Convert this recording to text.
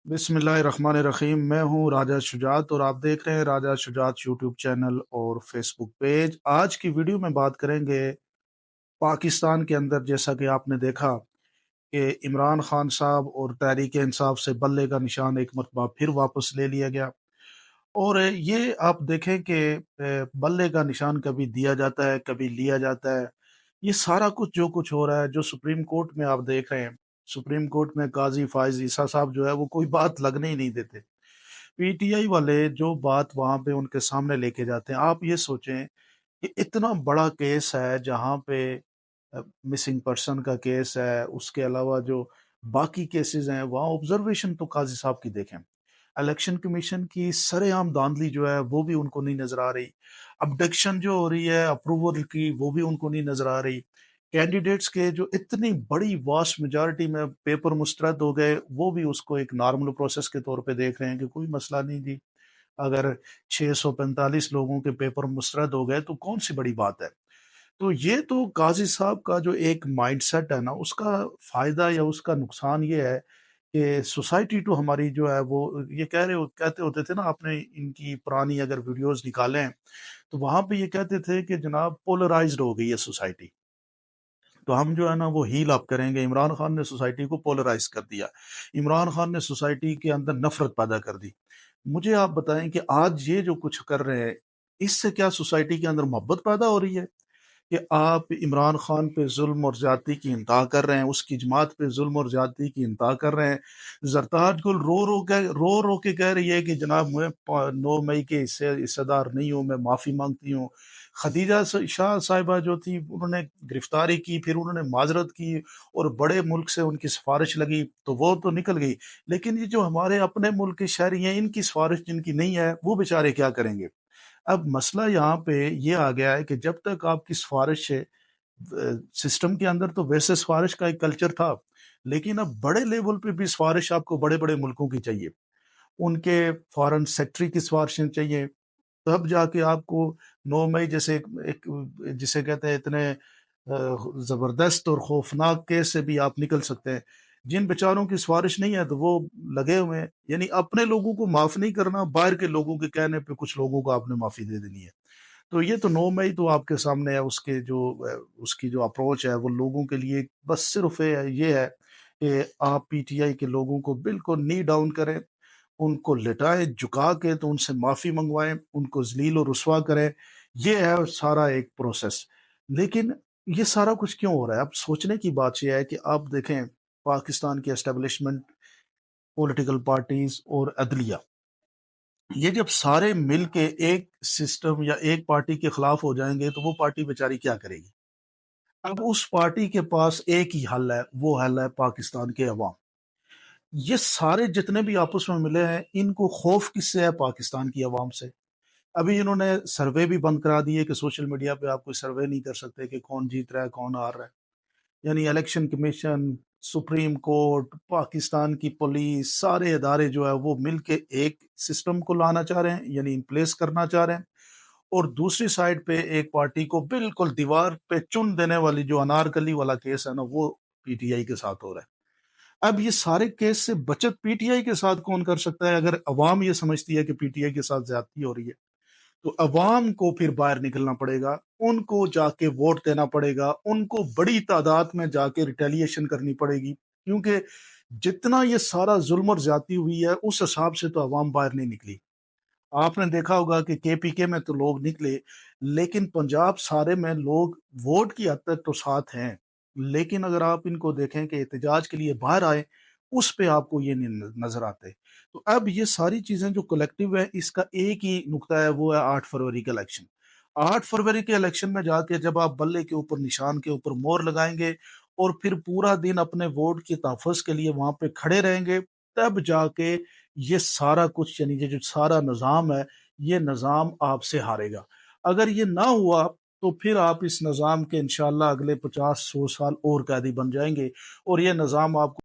बिस्मिल्लाहिर्रहमानिर्रहीम। मैं हूँ राजा शुजात और आप देख रहे हैं राजा शुजात यूट्यूब चैनल और फेसबुक पेज। आज की वीडियो में बात करेंगे पाकिस्तान के अंदर, जैसा कि आपने देखा कि इमरान खान साहब और तहरीक इंसाफ से बल्ले का निशान एक मरतबा फिर वापस ले लिया गया। और ये आप देखें कि बल्ले का निशान कभी दिया जाता है, कभी लिया जाता है। ये सारा कुछ जो कुछ हो रहा है, जो सुप्रीम कोर्ट में आप देख रहे हैं, सुप्रीम कोर्ट में काजी फाइज ईसा साहब जो है वो कोई बात लगने ही नहीं देते। पीटीआई वाले जो बात वहां पे उनके सामने लेके जाते हैं, आप ये सोचें कि इतना बड़ा केस है जहां पे मिसिंग पर्सन का केस है, उसके अलावा जो बाकी केसेस हैं वहाँ ऑब्जर्वेशन तो काजी साहब की देखें। इलेक्शन कमीशन की सरेआम धांधली जो है वो भी उनको नहीं नजर आ रही। अबडक्शन जो हो रही है अप्रूवल की, वो भी उनको नहीं नजर आ रही। कैंडिडेट्स के जो इतनी बड़ी वास्ट मेजॉरिटी में पेपर मुस्तरद हो गए, वो भी उसको एक नॉर्मल प्रोसेस के तौर पे देख रहे हैं कि कोई मसला नहीं जी। अगर 645 लोगों के पेपर मुस्तरद हो गए तो कौन सी बड़ी बात है। तो ये तो काजी साहब का जो एक माइंडसेट है ना, उसका फायदा या उसका नुकसान ये है कि सोसाइटी तो हमारी जो है वो, ये कहते होते थे ना, आपने इनकी पुरानी अगर वीडियोस निकालें तो वहां पे ये कहते थे कि जनाब पोलराइज्ड हो गई है सोसाइटी। तो हम जो है ना वो हील अप करेंगे। इमरान खान ने सोसाइटी को पोलराइज कर दिया, इमरान खान ने सोसाइटी के अंदर नफरत पैदा कर दी। मुझे आप बताएं कि आज ये जो कुछ कर रहे हैं, इससे क्या सोसाइटी के अंदर मोहब्बत पैदा हो रही है? कि आप इमरान खान पे जुल्म और ज्यादती की इंतहा कर रहे हैं, उसकी जमात पे जुल्म और ज्यादती की इंतहा कर रहे हैं। जरताज गुल रो रो के कह रही है कि जनाब मैं 9 मई के हिस्सेदार नहीं हूँ, मैं माफ़ी मांगती हूँ। खदीजा शाह साहिबा जो थी, उन्होंने गिरफ्तारी की, फिर उन्होंने माजरत की और बड़े मुल्क से उनकी सिफारिश लगी तो वो तो निकल गई। लेकिन ये जो हमारे अपने मुल्क के शहरी हैं, इनकी सिफारिश जिनकी नहीं है, वो बेचारे क्या करेंगे? अब मसला यहाँ पे ये आ गया है कि जब तक आपकी सिफारिश है, सिस्टम के अंदर तो वैसे सिफारिश का एक कल्चर था, लेकिन अब बड़े लेवल पे भी सिफारिश आपको बड़े बड़े मुल्कों की चाहिए। उनके फॉरेन सेक्रेटरी की सिफारिशें चाहिए, तब जाके आपको 9 मई जैसे जिसे कहते हैं इतने जबरदस्त और खौफनाक केस से भी आप निकल सकते हैं। जिन बेचारों की सिफारिश नहीं है तो वो लगे हुए हैं। यानी अपने लोगों को माफ नहीं करना, बाहर के लोगों के कहने पे कुछ लोगों को आपने माफी दे देनी है। तो ये तो 9 मई तो आपके सामने है। उसकी जो अप्रोच है वो लोगों के लिए बस सिर्फ ये है कि आप पीटीआई के लोगों को बिल्कुल नी डाउन करें, उनको लिटाएं झुका के, तो उनसे माफी मंगवाएं, उनको जलील और रुसवा करें। ये है सारा एक प्रोसेस। लेकिन ये सारा कुछ क्यों हो रहा है? अब सोचने की बात यह है कि आप देखें पाकिस्तान की एस्टेब्लिशमेंट, पॉलिटिकल पार्टीज और अदलिया, ये जब सारे मिल के एक सिस्टम या एक पार्टी के खिलाफ हो जाएंगे तो वो पार्टी बेचारी क्या करेगी? अब उस पार्टी के पास एक ही हल है, वो हल है पाकिस्तान के अवाम। ये सारे जितने भी आपस में मिले हैं, इनको खौफ किससे है? पाकिस्तान की अवाम से। अभी इन्होंने सर्वे भी बंद करा दिए कि सोशल मीडिया पे आप कोई सर्वे नहीं कर सकते कि कौन जीत रहा है कौन हार रहा है। यानी election commission, supreme court, Pakistan की पुलिस, सारे इदारे जो है वो मिलके एक सिस्टम को लाना चाह रहे हैं, यानी इन प्लेस करना चाह रहे हैं। और दूसरी साइड पे एक पार्टी को बिल्कुल दीवार पे चुन देने वाली जो अनारकली वाला केस है ना, वो पीटीआई के साथ हो रहा है। अब ये सारे केस से बचत पीटीआई के साथ कौन कर सकता है? अगर अवाम ये समझती है कि पीटीआई के साथ ज्यादती हो रही है, तो अवाम को फिर बाहर निकलना पड़ेगा, उनको जाके वोट देना पड़ेगा, उनको बड़ी तादाद में जाके रिटेलिएशन करनी पड़ेगी। क्योंकि जितना ये सारा जुल्म और ज्यादती हुई है, उस हिसाब से तो अवाम बाहर नहीं निकली। आपने देखा होगा कि केपीके में तो लोग निकले, लेकिन पंजाब सारे में लोग वोट की हद तक तो साथ हैं। लेकिन अगर आप इनको देखें कि एहतजाज के लिए बाहर आए, उस पे आपको ये नहीं नजर आते। तो अब ये सारी चीजें जो कलेक्टिव है, इसका एक ही नुक्ता है, वो है 8 फरवरी का इलेक्शन। 8 फरवरी के इलेक्शन में जाके जब आप बल्ले के ऊपर, निशान के ऊपर मोहर लगाएंगे और फिर पूरा दिन अपने वोट के तहफ़्फ़ुज़ के लिए वहां पे खड़े रहेंगे, तब जाके ये सारा कुछ, यानी ये जो सारा निज़ाम है, ये निज़ाम आपसे हारेगा। अगर ये ना हुआ तो फिर आप इस निज़ाम के इंशाअल्लाह अगले 50-100 साल और कैदी बन जाएंगे और ये निज़ाम आपको